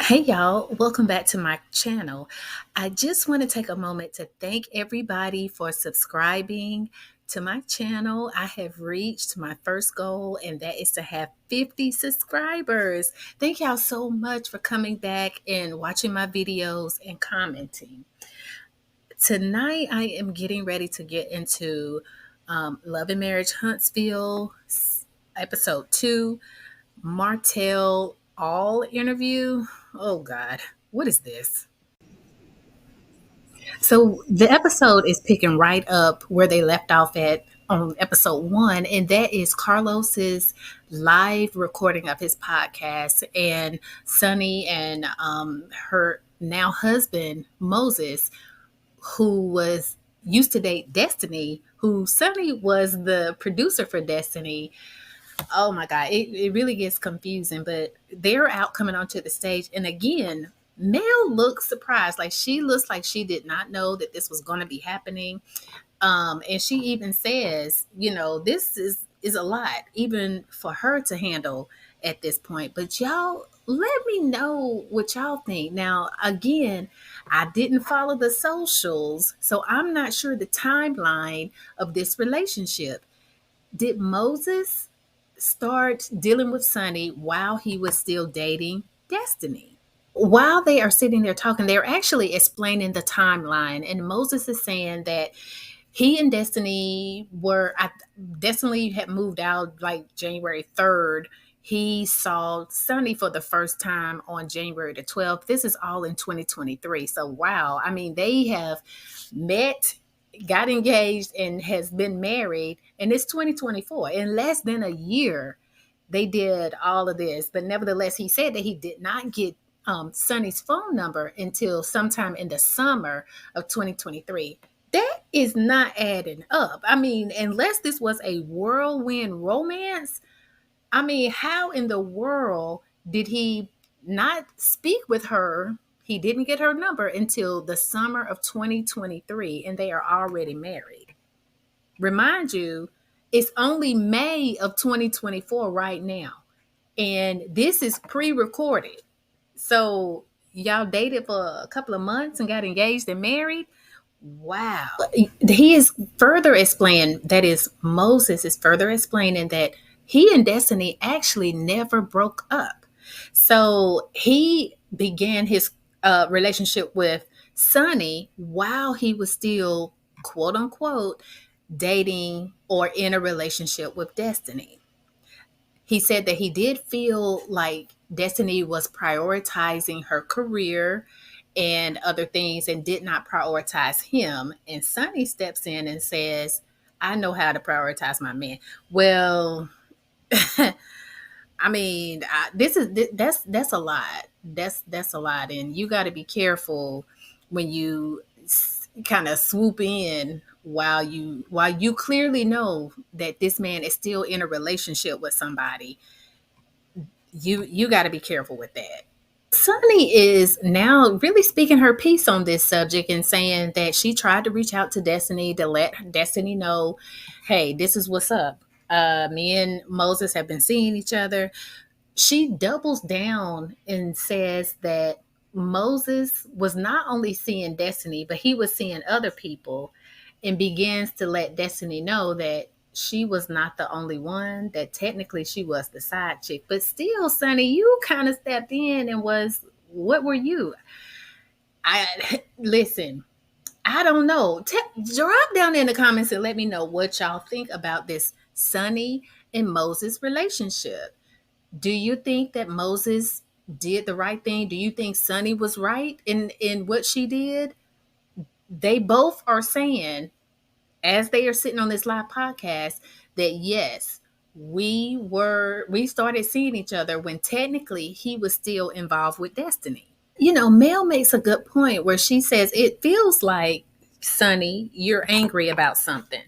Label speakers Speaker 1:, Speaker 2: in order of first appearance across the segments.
Speaker 1: Hey y'all, welcome back to my channel. I just want to take a moment to thank everybody for subscribing to my channel. I have reached my first goal, and that is to have 50 subscribers. Thank y'all so much for coming back and watching my videos and commenting. Tonight, I am getting ready to get into Love and Marriage Huntsville, episode 2. Martell All interview. Oh God, what is this? So the episode is picking right up where they left off at on episode 1, and that is Carlos's live recording of his podcast, and Sunny and her now husband Moses, who was used to date Destiny, who Sunny was the producer for Destiny. Oh my God, it really gets confusing, but they're out coming onto the stage. And again, Mel looks surprised. Like she looks like she did not know that this was going to be happening. And she even says, this is a lot, even for her to handle at this point. But y'all, let me know what y'all think. Now, again, I didn't follow the socials, so I'm not sure the timeline of this relationship. Did Moses start dealing with Sonny while he was still dating Destiny? While they are sitting there talking, they're actually explaining the timeline. And Moses is saying that he and Destiny had moved out like January 3rd. He saw Sonny for the first time on January the 12th. This is all in 2023. So, wow. I mean, they have met, got engaged, and has been married. And it's 2024. In less than a year, they did all of this. But nevertheless, he said that he did not get Sonny's phone number until sometime in the summer of 2023. That is not adding up. I mean, unless this was a whirlwind romance, I mean, how in the world did he not speak with her? He didn't get her number until the summer of 2023, and they are already married. Remind you, it's only May of 2024 right now, and this is pre recorded. So, y'all dated for a couple of months and got engaged and married. Wow. He is further explaining, that is, Moses is further explaining that he and Destiny actually never broke up. So he began his relationship with Sonny while he was still, quote unquote, dating or in a relationship with Destiny. He said that he did feel like Destiny was prioritizing her career and other things and did not prioritize him. And Sonny steps in and says, I know how to prioritize my man. Well, I mean, that's a lot. That's a lot, and you got to be careful when you kind of swoop in while you clearly know that this man is still in a relationship with somebody. You got to be careful with that. Sunny is now really speaking her piece on this subject and saying that she tried to reach out to Destiny to let Destiny know, hey, this is what's up. Me and Moses have been seeing each other. She doubles down and says that Moses was not only seeing Destiny, but he was seeing other people, and begins to let Destiny know that she was not the only one, that technically she was the side chick. But still, Sonny, you kind of stepped in and what were you? I listen, I don't know. Drop down in the comments and let me know what y'all think about this Sonny and Moses relationship. Do you think that Moses did the right thing? Do you think Sonny was right in what she did? They both are saying, as they are sitting on this live podcast, that yes, we started seeing each other when technically he was still involved with Destiny. Mel makes a good point where she says it feels like, Sonny, you're angry about something.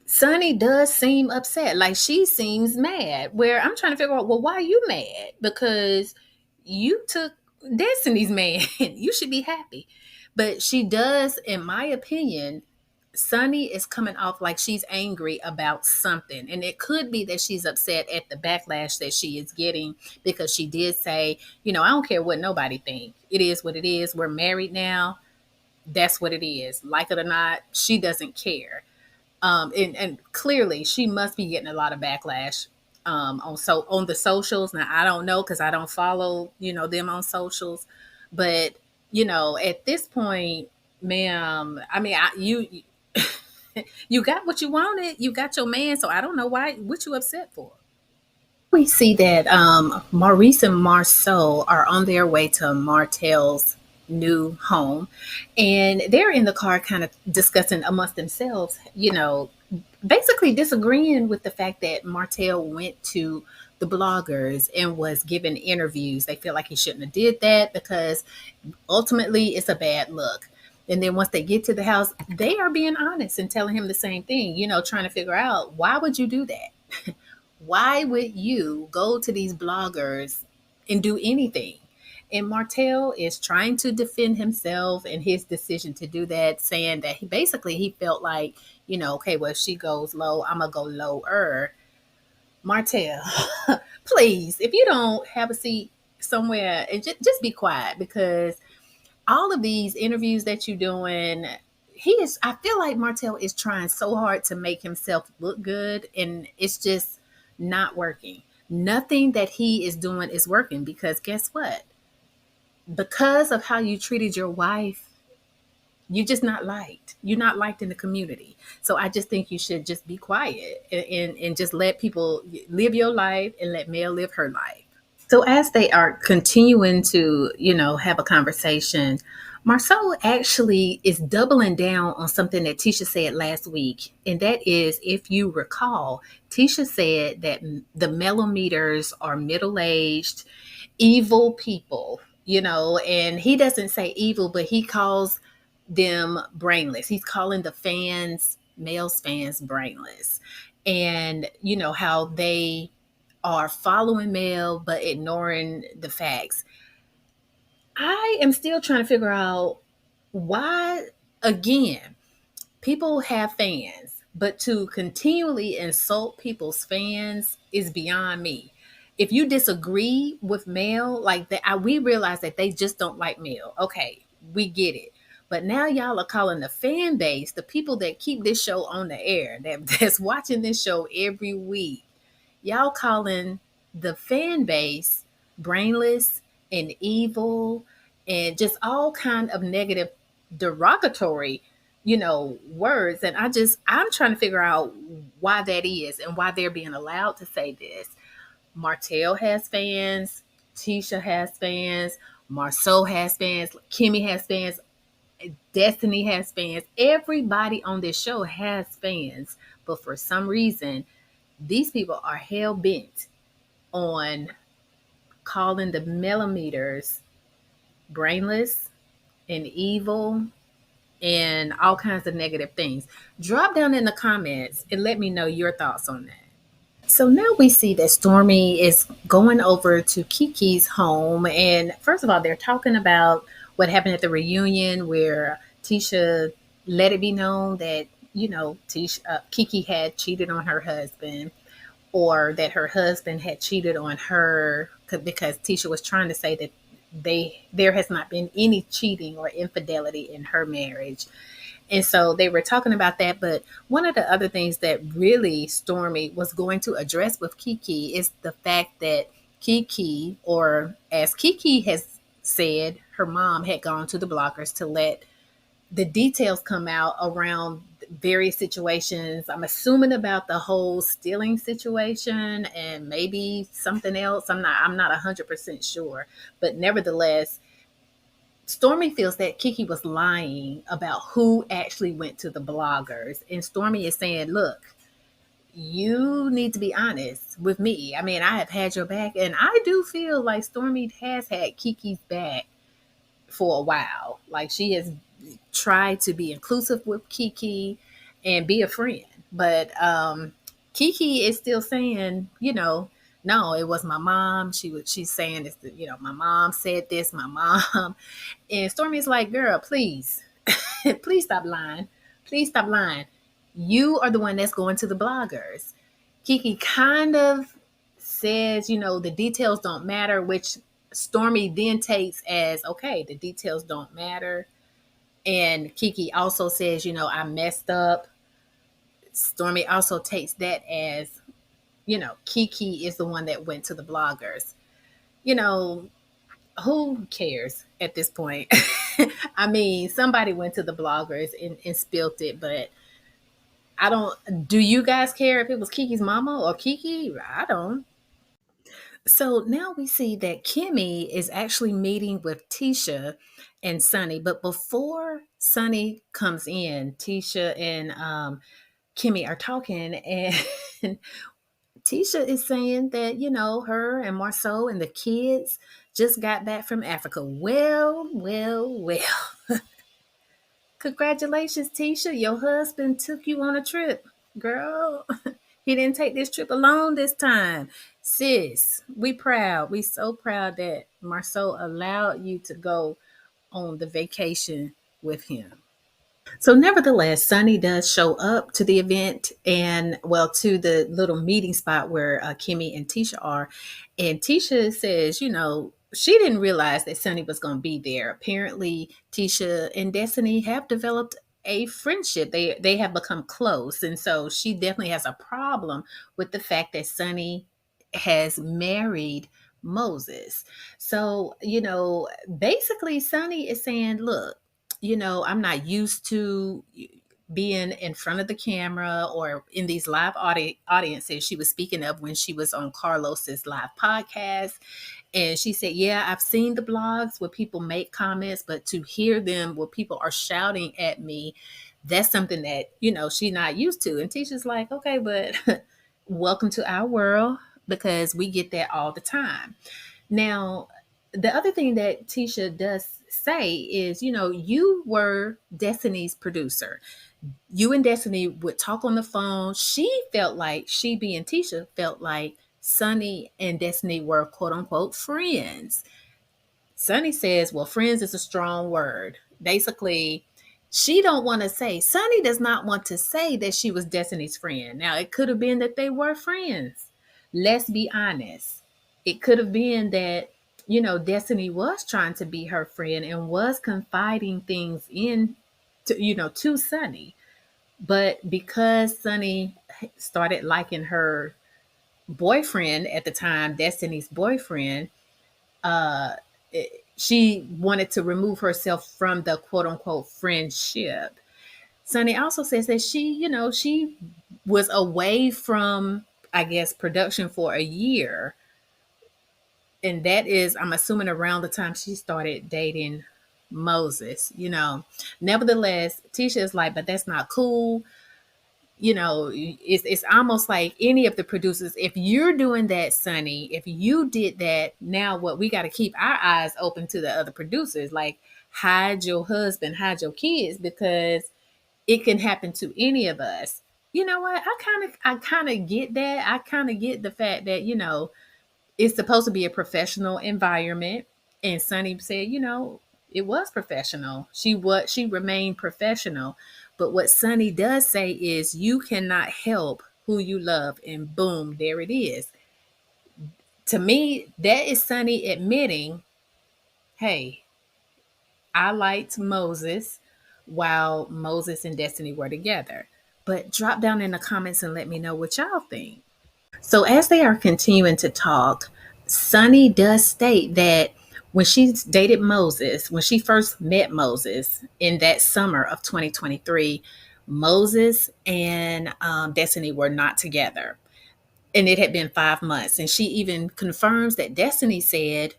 Speaker 1: Sonny does seem upset. Like she seems mad. Where I'm trying to figure out, well, why are you mad? Because you took Destiny's man. You should be happy. But she does, in my opinion, Sunny is coming off like she's angry about something. And it could be that she's upset at the backlash that she is getting because she did say, I don't care what nobody thinks. It is what it is. We're married now. That's what it is. Like it or not, she doesn't care. And clearly she must be getting a lot of backlash on the socials. Now I don't know because I don't follow them on socials, but at this point, ma'am, I mean, you got what you wanted. You got your man, so I don't know what you upset for. We see that Maurice and Marceau are on their way to Martel's new home, and they're in the car kind of discussing amongst themselves, basically disagreeing with the fact that Martel went to the bloggers and was given interviews. They feel like he shouldn't have did that because ultimately it's a bad look. And then once they get to the house, they are being honest and telling him the same thing, trying to figure out, why would you do that? Why would you go to these bloggers and do anything? And Martel is trying to defend himself and his decision to do that, saying that he felt like, okay, well, if she goes low, I'm going to go lower. Martel, please, if you don't have a seat somewhere, and just be quiet, because all of these interviews that you're doing, I feel like Martel is trying so hard to make himself look good, and it's just not working. Nothing that he is doing is working, because guess what? Because of how you treated your wife, you're just not liked. You're not liked in the community. So I just think you should just be quiet and just let people live your life and let Mel live her life. So as they are continuing to, have a conversation, Marceau actually is doubling down on something that Tisha said last week. And that is, if you recall, Tisha said that the Mellometers are middle-aged, evil people, and he doesn't say evil, but he calls them brainless. He's calling the males fans brainless. And how they are following Mel but ignoring the facts. I am still trying to figure out why, again, people have fans, but to continually insult people's fans is beyond me. If you disagree with Mel like that, we realize that they just don't like Mel. Okay, we get it. But now y'all are calling the fan base, the people that keep this show on the air, that's watching this show every week, y'all calling the fan base brainless and evil and just all kind of negative derogatory words. And I'm trying to figure out why that is and why they're being allowed to say this. Martell has fans, Tisha has fans, Marceau has fans, Kimmy has fans, Destiny has fans. Everybody on this show has fans, but for some reason these people are hell bent on calling the Millimeters brainless and evil and all kinds of negative things. Drop down in the comments and let me know your thoughts on that. So now we see that Stormy is going over to Kiki's home. And first of all, they're talking about what happened at the reunion where Tisha let it be known that, Kiki had cheated on her husband, or that her husband had cheated on her, because Tisha was trying to say that there has not been any cheating or infidelity in her marriage. And so they were talking about that. But one of the other things that really Stormy was going to address with Kiki is the fact that Kiki, or as Kiki has said, her mom had gone to the bloggers to let the details come out around various situations. I'm assuming about the whole stealing situation and maybe something else. I'm not 100% sure, but nevertheless, Stormy feels that Kiki was lying about who actually went to the bloggers. And Stormy is saying, look, you need to be honest with me. I mean, I have had your back, and I do feel like Stormy has had Kiki's back for a while. Like, she has tried to be inclusive with Kiki and be a friend. But Kiki is still saying, no, it was my mom. She's saying this, my mom said this, my mom. And Stormy's like, girl, please, please stop lying. Please stop lying. You are the one that's going to the bloggers. Kiki kind of says, the details don't matter, which Stormy then takes as okay, the details don't matter. And Kiki also says, I messed up. Stormy also takes that as, Kiki is the one that went to the bloggers. You know, who cares at this point? I mean, somebody went to the bloggers and spilt it, but I don't. Do you guys care if it was Kiki's mama or Kiki? I don't. So now we see that Kimmy is actually meeting with Tisha and Sunny. But before Sunny comes in, Tisha and Kimmy are talking, and Tisha is saying that, her and Marceau and the kids just got back from Africa. Well, well, well. Congratulations, Tisha. Your husband took you on a trip. Girl, he didn't take this trip alone this time. Sis, we proud. We so proud that Marceau allowed you to go on the vacation with him. So, nevertheless, Sunny does show up to the event and, well, to the little meeting spot where Kimmy and Tisha are. And Tisha says, she didn't realize that Sunny was going to be there. Apparently, Tisha and Destiny have developed a friendship. They have become close. And so she definitely has a problem with the fact that Sunny has married Moses. So, basically, Sunny is saying, look, I'm not used to being in front of the camera or in these live audiences she was speaking of when she was on Carlos's live podcast. And she said, yeah, I've seen the blogs where people make comments, but to hear them where people are shouting at me, that's something that, she's not used to. And Tisha's like, okay, but welcome to our world because we get that all the time. Now, the other thing that Tisha does say is, you were Destiny's producer. You and Destiny would talk on the phone. She being Tisha, felt like Sunny and Destiny were quote unquote friends. Sunny says, well, friends is a strong word. Basically, she don't want to say, Sunny does not want to say that she was Destiny's friend. Now, it could have been that they were friends. Let's be honest. It could have been that, Destiny was trying to be her friend and was confiding things to Sunny. But because Sunny started liking her boyfriend at the time, Destiny's boyfriend, uh, she wanted to remove herself from the quote unquote friendship. Sunny also says that she was away from, I guess, production for a year. And that is, I'm assuming, around the time she started dating Moses. Nevertheless, Tisha is like, but that's not cool. It's almost like any of the producers, if you're doing that, Sunny, if you did that, now what, we got to keep our eyes open to the other producers, like hide your husband, hide your kids, because it can happen to any of us. You know what, I kind of get that. I kind of get the fact that it's supposed to be a professional environment, and Sunny said, it was professional. She remained professional. But what Sunny does say is you cannot help who you love, and boom, there it is. To me, that is Sunny admitting, hey, I liked Moses while Moses and Destiny were together. But drop down in the comments and let me know what y'all think. So as they are continuing to talk, Sunny does state that when she dated Moses, when she first met Moses in that summer of 2023, Moses and Destiny were not together. And it had been 5 months. And she even confirms that Destiny said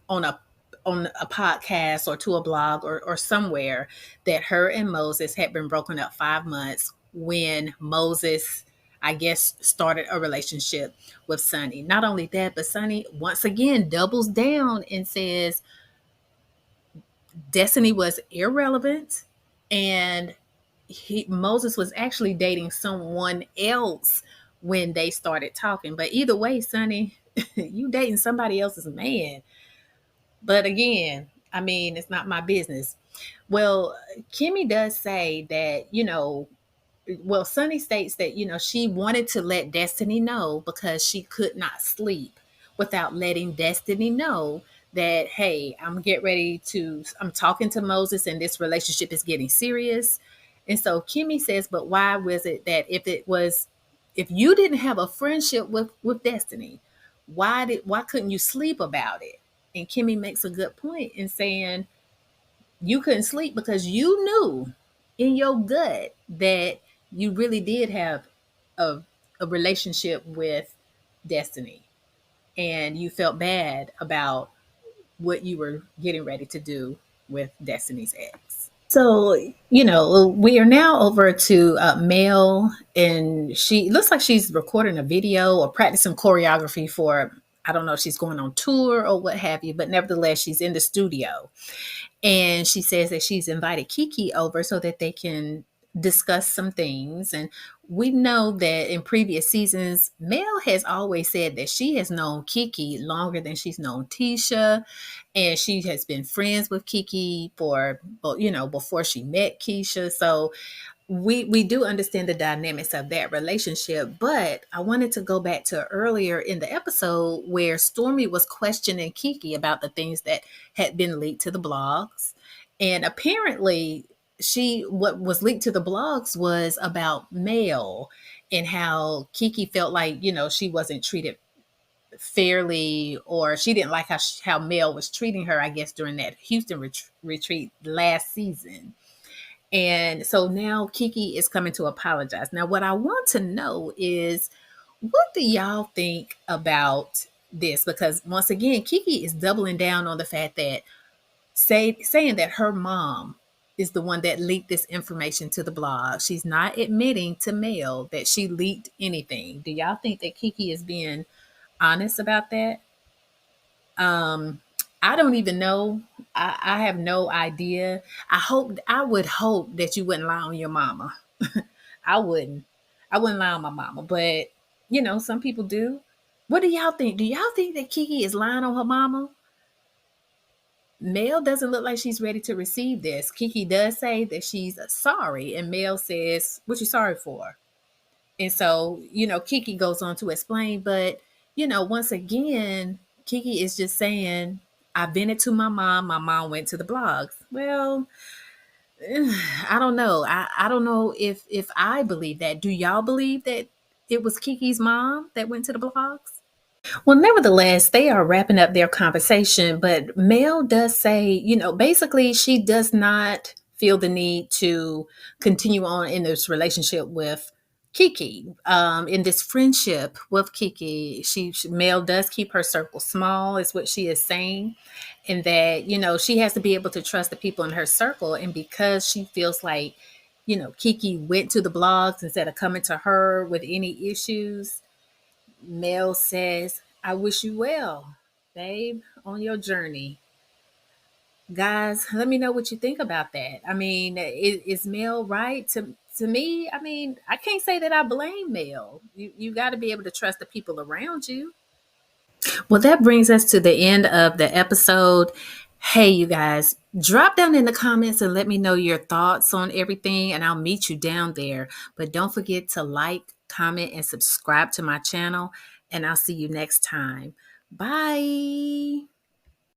Speaker 1: on a podcast or to a blog or somewhere that her and Moses had been broken up 5 months when Moses, I guess, started a relationship with Sunny. Not only that, but Sunny once again doubles down and says Destiny was irrelevant, and Moses was actually dating someone else when they started talking. But either way, Sunny, you dating somebody else's man. But again, I mean, it's not my business. Well, Kimmy does say that, well, Sunny states that, she wanted to let Destiny know because she could not sleep without letting Destiny know that, hey, I'm talking to Moses and this relationship is getting serious. And so Kimmy says, but why was it that if you didn't have a friendship with Destiny, why couldn't you sleep about it? And Kimmy makes a good point in saying, you couldn't sleep because you knew in your gut that you really did have a, a relationship with Destiny, and you felt bad about what you were getting ready to do with Destiny's ex. So, we are now over to Mel, and she looks like she's recording a video or practicing choreography for, I don't know if she's going on tour or what have you, but nevertheless, she's in the studio. And she says that she's invited Kiki over so that they can discuss some things. And we know that in previous seasons, Mel has always said that she has known Kiki longer than she's known Tisha. And she has been friends with Kiki for, well, before she met Keisha. So we do understand the dynamics of that relationship, but I wanted to go back to earlier in the episode where Stormy was questioning Kiki about the things that had been leaked to the blogs. And apparently what was leaked to the blogs was about Mel and how Kiki felt like, she wasn't treated fairly, or she didn't like how Mel was treating her, I guess, during that Houston retreat last season. And so now Kiki is coming to apologize. Now, what I want to know is, what do y'all think about this? Because once again, Kiki is doubling down on the fact that saying that her mom is the one that leaked this information to the blog. She's not admitting to Mel that she leaked anything. Do y'all think that Kiki is being honest about that? Um, I don't even know. I have no idea. I would hope that you wouldn't lie on your mama. I wouldn't. I wouldn't lie on my mama. But some people do. What do y'all think? Do y'all think that Kiki is lying on her mama? Mel doesn't look like she's ready to receive this. Kiki does say that she's sorry, and Mel says, "What you sorry for?" And so, Kiki goes on to explain, but, once again, Kiki is just saying, I vented to my mom. My mom went to the blogs. Well, I don't know. I don't know if I believe that. Do y'all believe that it was Kiki's mom that went to the blogs? Well, nevertheless, they are wrapping up their conversation, but Mel does say, basically she does not feel the need to continue on in this relationship with Kiki. In this friendship with Kiki, Mel does keep her circle small, is what she is saying. And that, she has to be able to trust the people in her circle. And because she feels like, Kiki went to the blogs instead of coming to her with any issues, Mel says, I wish you well, babe, on your journey. Guys, let me know what you think about that. I mean, is Mel right? To me, I mean, I can't say that I blame Mel. You got to be able to trust the people around you. Well, that brings us to the end of the episode. Hey, you guys, drop down in the comments and let me know your thoughts on everything, and I'll meet you down there. But don't forget to like, comment, and subscribe to my channel, and I'll see you next time. Bye.